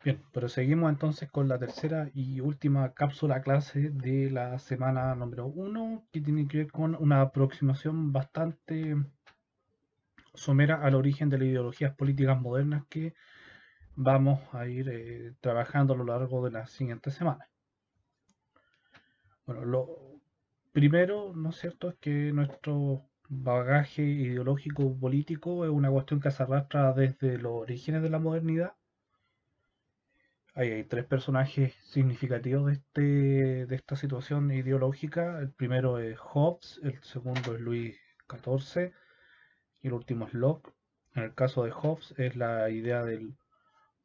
Bien, pero seguimos entonces con la tercera y última cápsula clase de la semana número uno, que tiene que ver con una aproximación bastante somera al origen de las ideologías políticas modernas que vamos a ir trabajando a lo largo de las siguientes semanas. Bueno, lo primero, ¿no es cierto?, es que nuestro bagaje ideológico político es una cuestión que se arrastra desde los orígenes de la modernidad. Ahí hay tres personajes significativos de esta situación ideológica. El primero es Hobbes, el segundo es Luis XIV y el último es Locke. En el caso de Hobbes es la idea del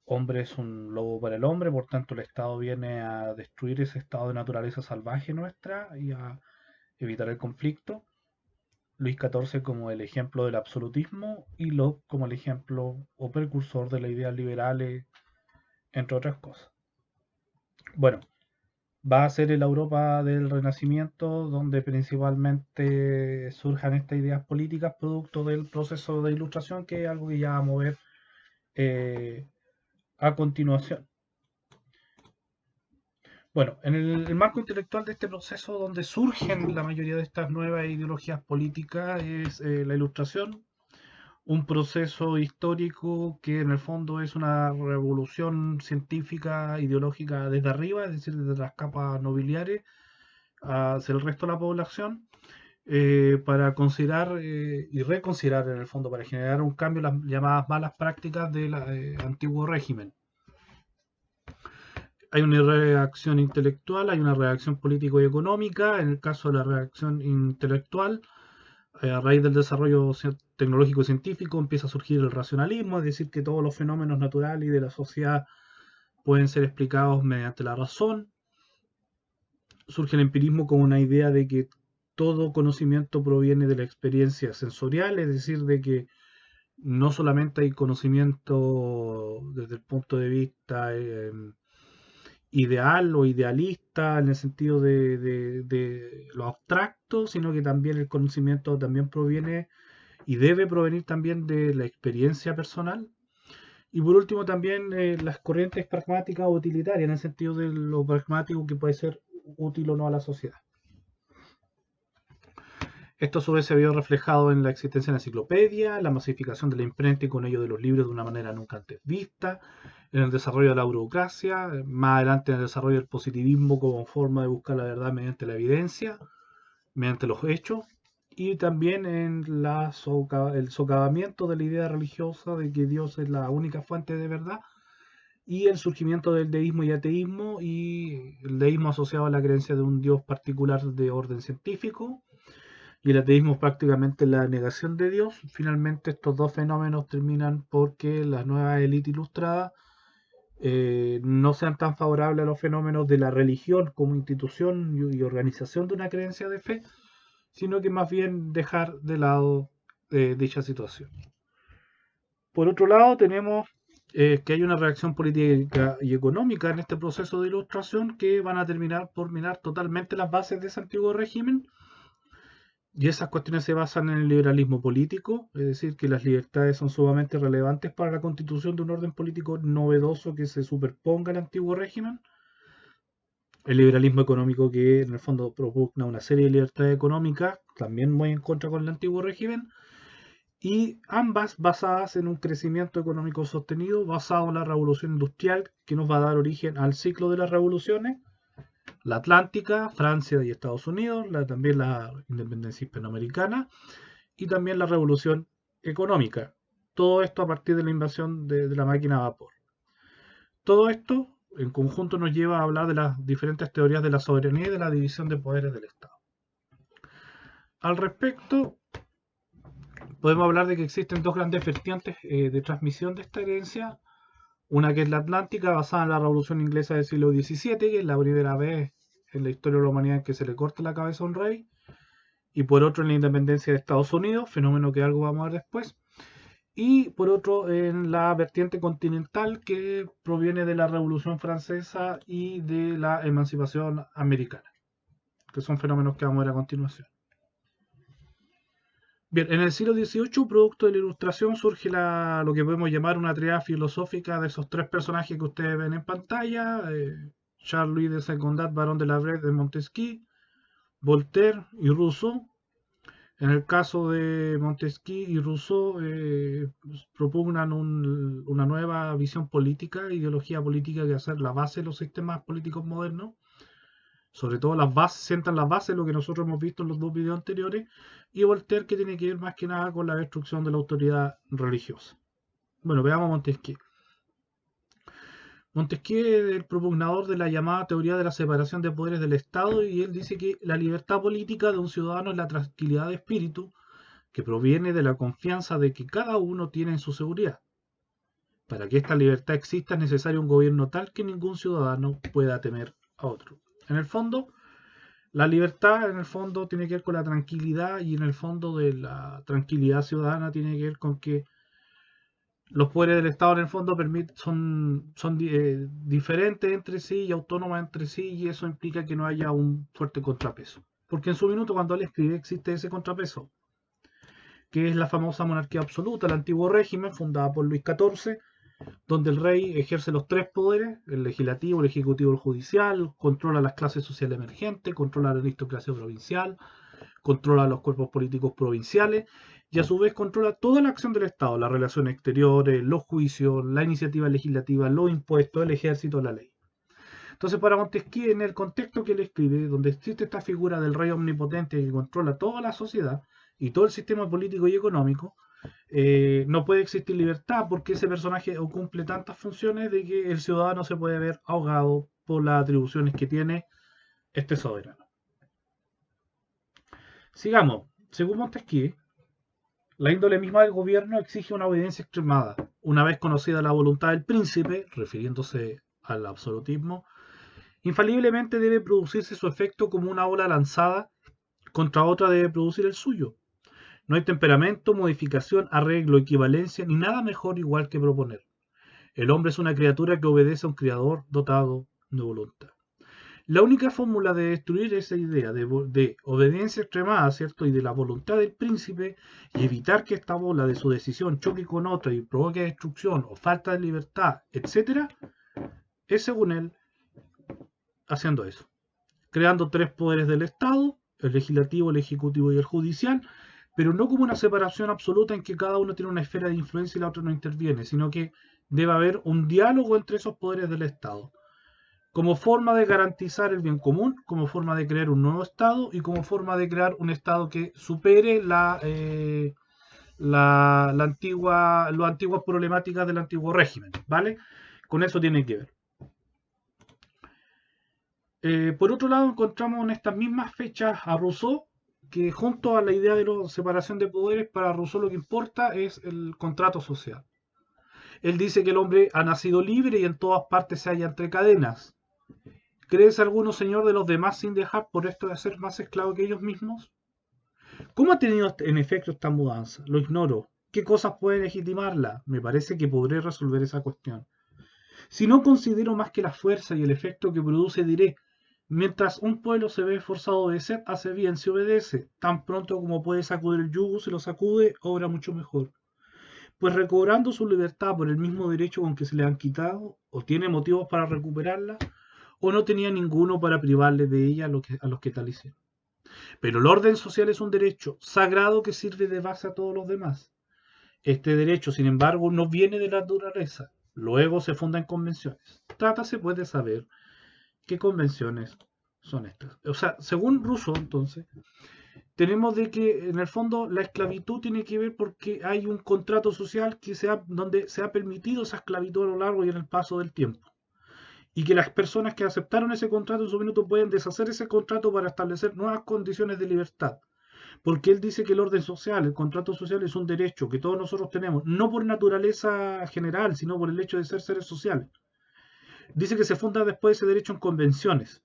hombre es un lobo para el hombre, por tanto el Estado viene a destruir ese estado de naturaleza salvaje nuestra y a evitar el conflicto. Luis XIV como el ejemplo del absolutismo y Locke como el ejemplo o precursor de las ideas liberales, entre otras cosas. Bueno, va a ser en la Europa del Renacimiento donde principalmente surjan estas ideas políticas producto del proceso de ilustración, que es algo que ya vamos a ver eh, a continuación. Bueno, en el marco intelectual de este proceso donde surgen la mayoría de estas nuevas ideologías políticas es la ilustración, un proceso histórico que en el fondo es una revolución científica, ideológica desde arriba, es decir, desde las capas nobiliares hacia el resto de la población, para considerar y reconsiderar en el fondo, para generar un cambio en las llamadas malas prácticas del antiguo régimen. Hay una reacción intelectual, hay una reacción político y económica. En el caso de la reacción intelectual, a raíz del desarrollo tecnológico y científico empieza a surgir el racionalismo, es decir, que todos los fenómenos naturales y de la sociedad pueden ser explicados mediante la razón. Surge el empirismo como una idea de que todo conocimiento proviene de la experiencia sensorial, es decir, de que no solamente hay conocimiento desde el punto de vista ideal o idealista en el sentido de lo abstracto, sino que también el conocimiento también proviene y debe provenir también de la experiencia personal. Y por último también las corrientes pragmáticas o utilitarias, en el sentido de lo pragmático que puede ser útil o no a la sociedad. Esto a su vez se vio reflejado en la existencia de la enciclopedia, la masificación de la imprenta y con ello de los libros de una manera nunca antes vista, en el desarrollo de la burocracia, más adelante en el desarrollo del positivismo como forma de buscar la verdad mediante la evidencia, mediante los hechos, y también en el socavamiento de la idea religiosa de que Dios es la única fuente de verdad, y el surgimiento del deísmo y ateísmo, y el deísmo asociado a la creencia de un Dios particular de orden científico, y el ateísmo es prácticamente la negación de Dios. Finalmente estos dos fenómenos terminan porque las nuevas élites ilustradas no sean tan favorables a los fenómenos de la religión como institución y organización de una creencia de fe, sino que más bien dejar de lado dicha situación. Por otro lado, tenemos que hay una reacción política y económica en este proceso de ilustración que van a terminar por minar totalmente las bases de ese antiguo régimen. Y esas cuestiones se basan en el liberalismo político, es decir, que las libertades son sumamente relevantes para la constitución de un orden político novedoso que se superponga al antiguo régimen. El liberalismo económico que en el fondo propugna una serie de libertades económicas, también muy en contra con el antiguo régimen, y ambas basadas en un crecimiento económico sostenido basado en la revolución industrial que nos va a dar origen al ciclo de las revoluciones, la Atlántica, Francia y Estados Unidos, también la independencia hispanoamericana y también la revolución económica. Todo esto a partir de la invasión de la máquina a vapor. Todo esto en conjunto nos lleva a hablar de las diferentes teorías de la soberanía y de la división de poderes del Estado. Al respecto, podemos hablar de que existen dos grandes vertientes de transmisión de esta herencia. Una que es la Atlántica, basada en la Revolución Inglesa del siglo XVII, que es la primera vez en la historia de la humanidad en que se le corta la cabeza a un rey. Y por otro en la independencia de Estados Unidos, fenómeno que algo vamos a ver después. Y por otro en la vertiente continental que proviene de la Revolución Francesa y de la emancipación americana, que son fenómenos que vamos a ver a continuación. Bien, en el siglo XVIII, producto de la Ilustración, surge lo que podemos llamar una triada filosófica de esos tres personajes que ustedes ven en pantalla: Charles-Louis de Secondat, barón de la Bresse de Montesquieu, Voltaire y Rousseau. En el caso de Montesquieu y Rousseau, propugnan una nueva visión política, ideología política, que va a ser la base de los sistemas políticos modernos. Sobre todo las bases, sientan las bases, lo que nosotros hemos visto en los dos videos anteriores. Y Voltaire, que tiene que ver más que nada con la destrucción de la autoridad religiosa. Bueno, veamos a Montesquieu. Montesquieu es el propugnador de la llamada teoría de la separación de poderes del Estado, y él dice que la libertad política de un ciudadano es la tranquilidad de espíritu que proviene de la confianza de que cada uno tiene en su seguridad. Para que esta libertad exista es necesario un gobierno tal que ningún ciudadano pueda temer a otro. En el fondo, la libertad en el fondo tiene que ver con la tranquilidad, y en el fondo de la tranquilidad ciudadana tiene que ver con que los poderes del Estado en el fondo son diferentes entre sí y autónomas entre sí, y eso implica que no haya un fuerte contrapeso. Porque en su minuto, cuando él escribe, existe ese contrapeso, que es la famosa monarquía absoluta, el antiguo régimen fundada por Luis XIV, donde el rey ejerce los tres poderes: el legislativo, el ejecutivo y el judicial, controla las clases sociales emergentes, controla la aristocracia provincial, controla los cuerpos políticos provinciales, y a su vez controla toda la acción del Estado: las relaciones exteriores, los juicios, la iniciativa legislativa, los impuestos, el ejército, la ley. Entonces, para Montesquieu, en el contexto que él escribe, donde existe esta figura del rey omnipotente que controla toda la sociedad y todo el sistema político y económico, no puede existir libertad, porque ese personaje cumple tantas funciones de que el ciudadano se puede ver ahogado por las atribuciones que tiene este soberano. Sigamos. Según Montesquieu, la índole misma del gobierno exige una obediencia extremada. Una vez conocida la voluntad del príncipe, refiriéndose al absolutismo, infaliblemente debe producirse su efecto como una ola lanzada contra otra debe producir el suyo. No hay temperamento, modificación, arreglo, equivalencia, ni nada mejor igual que proponer. El hombre es una criatura que obedece a un creador dotado de voluntad. La única fórmula de destruir esa idea de obediencia extremada, ¿cierto?, y de la voluntad del príncipe, y evitar que esta bola de su decisión choque con otra y provoque destrucción o falta de libertad, etc., es, según él, haciendo eso: creando tres poderes del Estado: el legislativo, el ejecutivo y el judicial, pero no como una separación absoluta en que cada uno tiene una esfera de influencia y la otra no interviene, sino que debe haber un diálogo entre esos poderes del Estado, como forma de garantizar el bien común, como forma de crear un nuevo Estado y como forma de crear un Estado que supere las antiguas problemáticas del antiguo régimen, ¿vale? Con eso tiene que ver. Por otro lado, encontramos en estas mismas fechas a Rousseau, que junto a la idea de la separación de poderes, para Rousseau lo que importa es el contrato social. Él dice que el hombre ha nacido libre y en todas partes se halla entre cadenas. ¿Crees alguno, señor, de los demás sin dejar por esto de ser más esclavo que ellos mismos? ¿Cómo ha tenido en efecto esta mudanza? Lo ignoro. ¿Qué cosas pueden legitimarla? Me parece que podré resolver esa cuestión. Si no considero más que la fuerza y el efecto que produce, diré: mientras un pueblo se ve forzado a obedecer, hace bien si obedece. Tan pronto como puede sacudir el yugo, se lo sacude, obra mucho mejor. Pues recobrando su libertad por el mismo derecho con que se le han quitado, o tiene motivos para recuperarla, o no tenía ninguno para privarle de ella a los que tal hicieron. Pero el orden social es un derecho sagrado que sirve de base a todos los demás. Este derecho, sin embargo, no viene de la naturaleza. Luego se funda en convenciones. Trátase, pues, de saber qué convenciones son estas. O sea, según Rousseau, entonces, tenemos de que en el fondo la esclavitud tiene que ver porque hay un contrato social donde se ha permitido esa esclavitud a lo largo y en el paso del tiempo. Y que las personas que aceptaron ese contrato en su minuto pueden deshacer ese contrato para establecer nuevas condiciones de libertad. Porque él dice que el orden social, el contrato social, es un derecho que todos nosotros tenemos, no por naturaleza general, sino por el hecho de ser seres sociales. Dice que se funda después ese derecho en convenciones.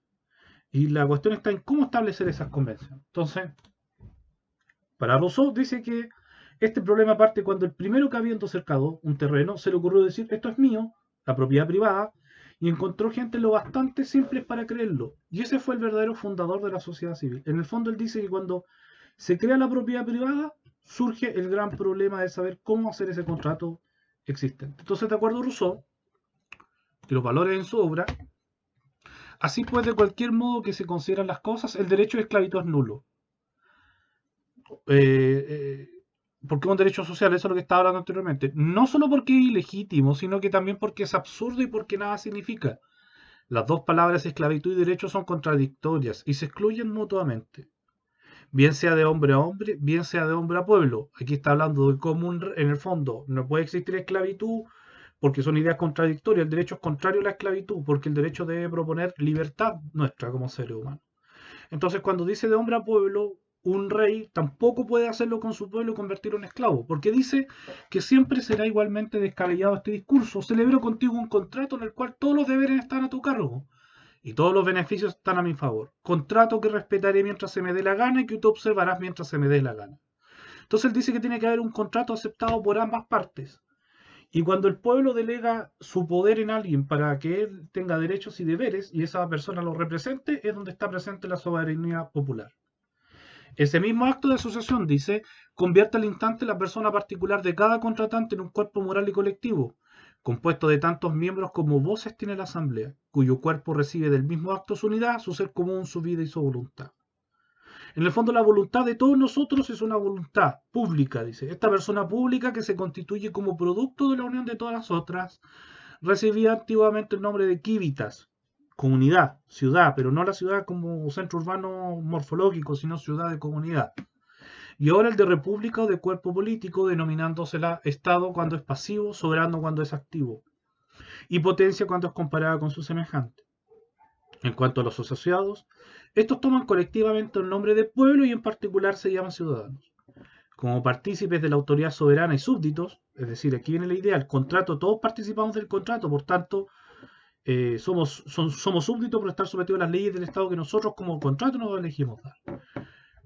Y la cuestión está en cómo establecer esas convenciones. Entonces, para Rousseau dice que este problema parte cuando el primero que habiendo cercado un terreno se le ocurrió decir: esto es mío, la propiedad privada, y encontró gente lo bastante simple para creerlo. Y ese fue el verdadero fundador de la sociedad civil. En el fondo él dice que cuando se crea la propiedad privada, surge el gran problema de saber cómo hacer ese contrato existente. Entonces, de acuerdo a Rousseau, y los valores en su obra, así pues, de cualquier modo que se consideran las cosas, el derecho de esclavitud es nulo. Eh, eh, porque es un derecho social, eso es lo que estaba hablando anteriormente. No solo porque es ilegítimo, sino que también porque es absurdo y porque nada significa. Las dos palabras esclavitud y derecho son contradictorias y se excluyen mutuamente. Bien sea de hombre a hombre, bien sea de hombre a pueblo. Aquí está hablando de cómo en el fondo no puede existir esclavitud porque son ideas contradictorias. El derecho es contrario a la esclavitud porque el derecho debe proponer libertad nuestra como seres humanos. Entonces, cuando dice de hombre a pueblo, un rey tampoco puede hacerlo con su pueblo y convertirlo en esclavo, porque dice que siempre será igualmente descabellado este discurso. Celebro contigo un contrato en el cual todos los deberes están a tu cargo y todos los beneficios están a mi favor. Contrato que respetaré mientras se me dé la gana y que tú observarás mientras se me dé la gana. Entonces él dice que tiene que haber un contrato aceptado por ambas partes. Y cuando el pueblo delega su poder en alguien para que él tenga derechos y deberes y esa persona lo represente, es donde está presente la soberanía popular. Ese mismo acto de asociación, dice, convierte al instante la persona particular de cada contratante en un cuerpo moral y colectivo, compuesto de tantos miembros como voces tiene la asamblea, cuyo cuerpo recibe del mismo acto su unidad, su ser común, su vida y su voluntad. En el fondo, la voluntad de todos nosotros es una voluntad pública, dice. Esta persona pública que se constituye como producto de la unión de todas las otras, recibía antiguamente el nombre de civitas, comunidad, ciudad, pero no la ciudad como centro urbano morfológico, sino ciudad de comunidad. Y ahora el de república o de cuerpo político, denominándosela Estado cuando es pasivo, soberano cuando es activo, y potencia cuando es comparada con su semejante. En cuanto a los asociados, estos toman colectivamente el nombre de pueblo y en particular se llaman ciudadanos. Como partícipes de la autoridad soberana y súbditos, es decir, aquí viene la idea, el contrato, todos participamos del contrato, por tanto, somos súbditos por estar sometidos a las leyes del Estado que nosotros como contrato nos elegimos dar.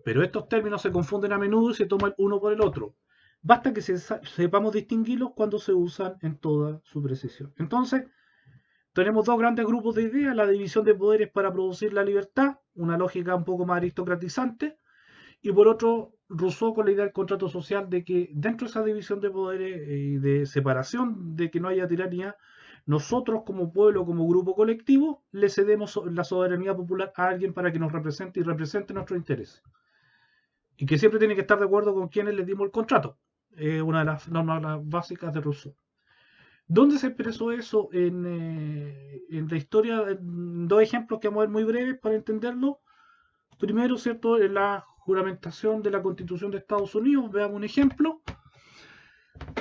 Pero estos términos se confunden a menudo y se toman uno por el otro. Basta que sepamos distinguirlos cuando se usan en toda su precisión. Entonces, tenemos dos grandes grupos de ideas, la división de poderes para producir la libertad, una lógica un poco más aristocratizante, y por otro, Rousseau con la idea del contrato social de que dentro de esa división de poderes y de separación, de que no haya tiranía, nosotros como pueblo, como grupo colectivo, le cedemos la soberanía popular a alguien para que nos represente y represente nuestros intereses. Y que siempre tiene que estar de acuerdo con quienes le dimos el contrato. Es una de las normas básicas de Rousseau. ¿Dónde se expresó eso en la historia? En dos ejemplos que vamos a ver muy breves para entenderlo. Primero, ¿cierto? En la juramentación de la Constitución de Estados Unidos, veamos un ejemplo.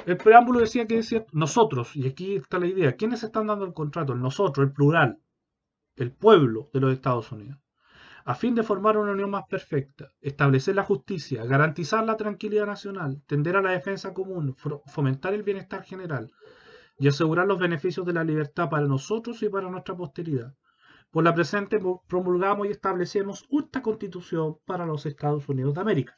El preámbulo decía que decía nosotros, y aquí está la idea, ¿quiénes están dando el contrato? El nosotros, el plural, el pueblo de los Estados Unidos, a fin de formar una unión más perfecta, establecer la justicia, garantizar la tranquilidad nacional, tender a la defensa común, fomentar el bienestar general y asegurar los beneficios de la libertad para nosotros y para nuestra posteridad. Por la presente promulgamos y establecemos esta constitución para los Estados Unidos de América.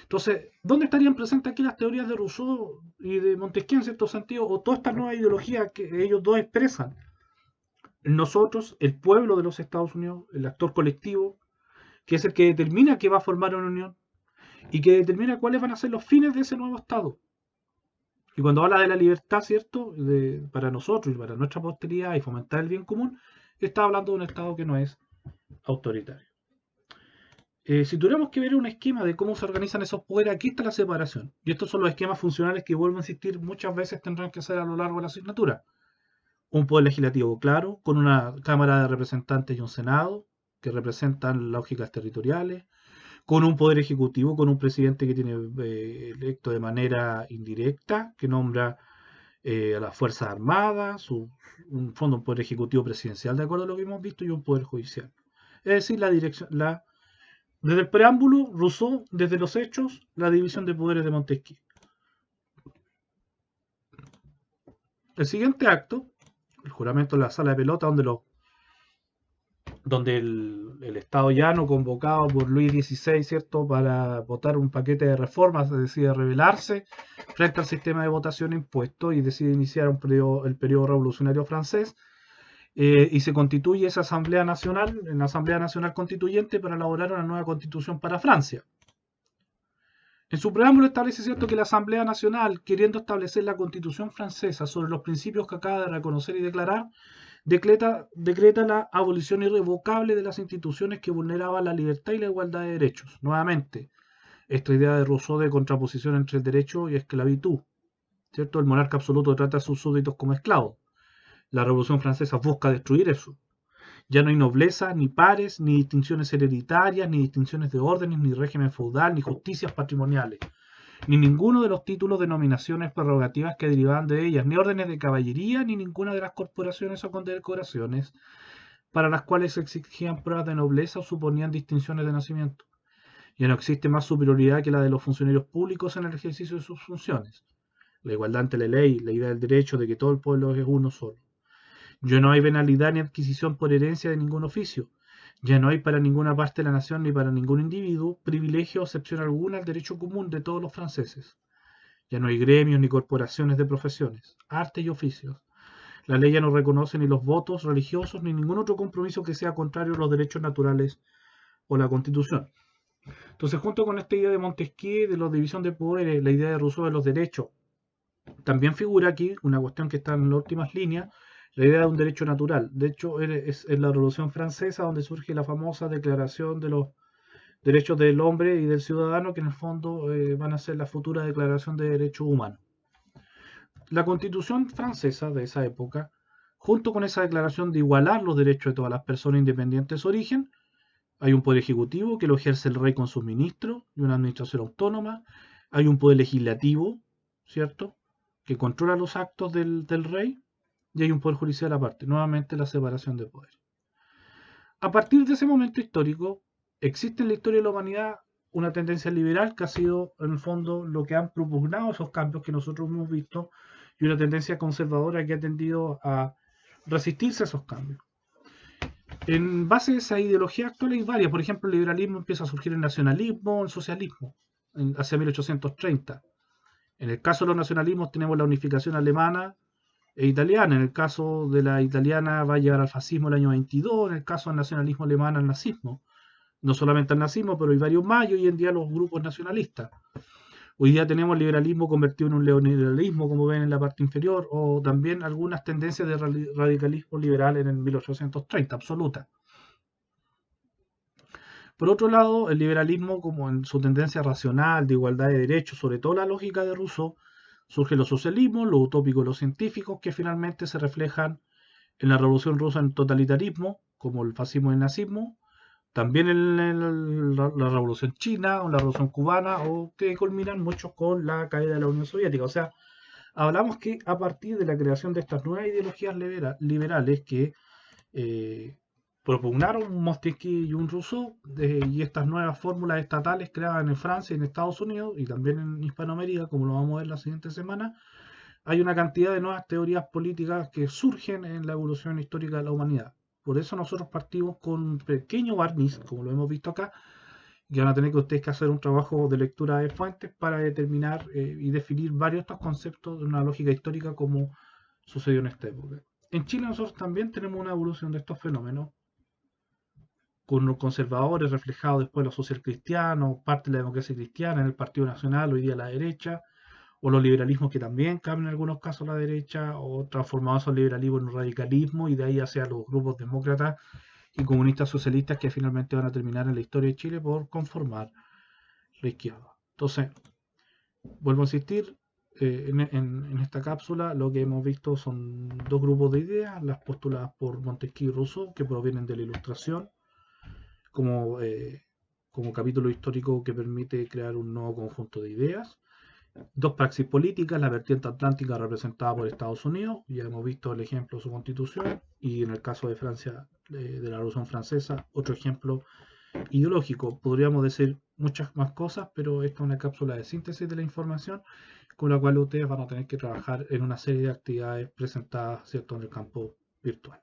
Entonces, ¿dónde estarían presentes aquí las teorías de Rousseau y de Montesquieu en cierto sentido, o toda esta nueva ideología que ellos dos expresan? Nosotros, el pueblo de los Estados Unidos, el actor colectivo, que es el que determina que va a formar una unión y que determina cuáles van a ser los fines de ese nuevo Estado. Y cuando habla de la libertad, ¿cierto? Para nosotros y para nuestra posteridad y fomentar el bien común, está hablando de un Estado que no es autoritario. Si tuviéramos que ver un esquema de cómo se organizan esos poderes, aquí está la separación. Y estos son los esquemas funcionales que, vuelvo a insistir, muchas veces tendrán que hacer a lo largo de la asignatura. Un poder legislativo claro, con una Cámara de Representantes y un Senado, que representan lógicas territoriales, con un poder ejecutivo, con un presidente que tiene electo de manera indirecta, que nombra a las Fuerzas Armadas, un fondo, un poder ejecutivo presidencial, de acuerdo a lo que hemos visto, y un poder judicial. Es decir, desde el preámbulo, Rousseau, desde los hechos, la división de poderes de Montesquieu. El siguiente acto, el juramento de la sala de pelota, donde el Estado llano, convocado por Luis XVI, ¿cierto?, para votar un paquete de reformas, decide rebelarse frente al sistema de votación impuesto y decide iniciar el periodo revolucionario francés, y se constituye esa Asamblea Nacional, en la Asamblea Nacional Constituyente, para elaborar una nueva constitución para Francia. En su preámbulo establece, cierto, que la Asamblea Nacional, queriendo establecer la Constitución francesa sobre los principios que acaba de reconocer y declarar, decreta la abolición irrevocable de las instituciones que vulneraban la libertad y la igualdad de derechos. Nuevamente, esta idea de Rousseau de contraposición entre el derecho y esclavitud, ¿cierto? El monarca absoluto trata a sus súbditos como esclavos. La Revolución Francesa busca destruir eso. Ya no hay nobleza, ni pares, ni distinciones hereditarias, ni distinciones de órdenes, ni régimen feudal, ni justicias patrimoniales, ni ninguno de los títulos, denominaciones, prerrogativas que derivaban de ellas, ni órdenes de caballería, ni ninguna de las corporaciones o condecoraciones para las cuales se exigían pruebas de nobleza o suponían distinciones de nacimiento. Ya no existe más superioridad que la de los funcionarios públicos en el ejercicio de sus funciones. La igualdad ante la ley, la idea del derecho de que todo el pueblo es uno solo. Ya no hay venalidad ni adquisición por herencia de ningún oficio. Ya no hay para ninguna parte de la nación ni para ningún individuo privilegio o excepción alguna al derecho común de todos los franceses. Ya no hay gremios ni corporaciones de profesiones, artes y oficios. La ley ya no reconoce ni los votos religiosos ni ningún otro compromiso que sea contrario a los derechos naturales o la Constitución. Entonces, junto con esta idea de Montesquieu, de la división de poderes, la idea de Rousseau de los derechos, también figura aquí una cuestión que está en las últimas líneas, la idea de un derecho natural. De hecho, es en la Revolución Francesa donde surge la famosa Declaración de los Derechos del Hombre y del Ciudadano, que en el fondo van a ser la futura Declaración de Derechos Humanos. La Constitución francesa de esa época, junto con esa declaración de igualar los derechos de todas las personas independientes de su origen, hay un poder ejecutivo que lo ejerce el rey con sus ministros y una administración autónoma. Hay un poder legislativo, ¿cierto?, que controla los actos del rey. Y hay un poder judicial aparte. Nuevamente la separación de poderes. A partir de ese momento histórico, existe en la historia de la humanidad una tendencia liberal que ha sido, en el fondo, lo que han propugnado esos cambios que nosotros hemos visto, y una tendencia conservadora que ha tendido a resistirse a esos cambios. En base a esa ideología actual hay varias. Por ejemplo, el liberalismo empieza a surgir el nacionalismo, el socialismo, hacia 1830. En el caso de los nacionalismos tenemos la unificación alemana e italiana. En el caso de la italiana va a llegar al fascismo el año 22, en el caso del nacionalismo alemán al nazismo. No solamente al nazismo, pero hay varios más y hoy en día los grupos nacionalistas. Hoy día tenemos el liberalismo convertido en un neoliberalismo, como ven en la parte inferior, o también algunas tendencias de radicalismo liberal en el 1830, absoluta. Por otro lado, el liberalismo, como en su tendencia racional, de igualdad de derechos, sobre todo la lógica de Rousseau, surge los socialismos, los utópicos y los científicos, que finalmente se reflejan en la Revolución Rusa en totalitarismo, como el fascismo y el nazismo, también en la Revolución China o la Revolución Cubana, o que culminan muchos con la caída de la Unión Soviética. O sea, hablamos que a partir de la creación de estas nuevas ideologías liberales que propugnaron un Montesquieu y un Rousseau, y estas nuevas fórmulas estatales creadas en Francia y en Estados Unidos y también en Hispanoamérica, como lo vamos a ver la siguiente semana, hay una cantidad de nuevas teorías políticas que surgen en la evolución histórica de la humanidad. Por eso nosotros partimos con un pequeño barniz, como lo hemos visto acá, y van a tener que ustedes que hacer un trabajo de lectura de fuentes para determinar y definir varios de estos conceptos de una lógica histórica como sucedió en esta época. En Chile nosotros también tenemos una evolución de estos fenómenos, con los conservadores reflejados después los socialcristianos, parte de la democracia cristiana en el Partido Nacional, hoy día la derecha, o los liberalismos que también cambian en algunos casos a la derecha, o transformados al liberalismo en un radicalismo, y de ahí hacia los grupos demócratas y comunistas socialistas que finalmente van a terminar en la historia de Chile por conformar la izquierda. Entonces, vuelvo a insistir, en esta cápsula lo que hemos visto son dos grupos de ideas, las postuladas por Montesquieu y Rousseau, que provienen de la Ilustración, como, como capítulo histórico que permite crear un nuevo conjunto de ideas. Dos praxis políticas, la vertiente atlántica representada por Estados Unidos, ya hemos visto el ejemplo de su constitución, y en el caso de Francia, de la Revolución Francesa, otro ejemplo ideológico. Podríamos decir muchas más cosas, pero esta es una cápsula de síntesis de la información con la cual ustedes van a tener que trabajar en una serie de actividades presentadas, ¿cierto?, en el campo virtual.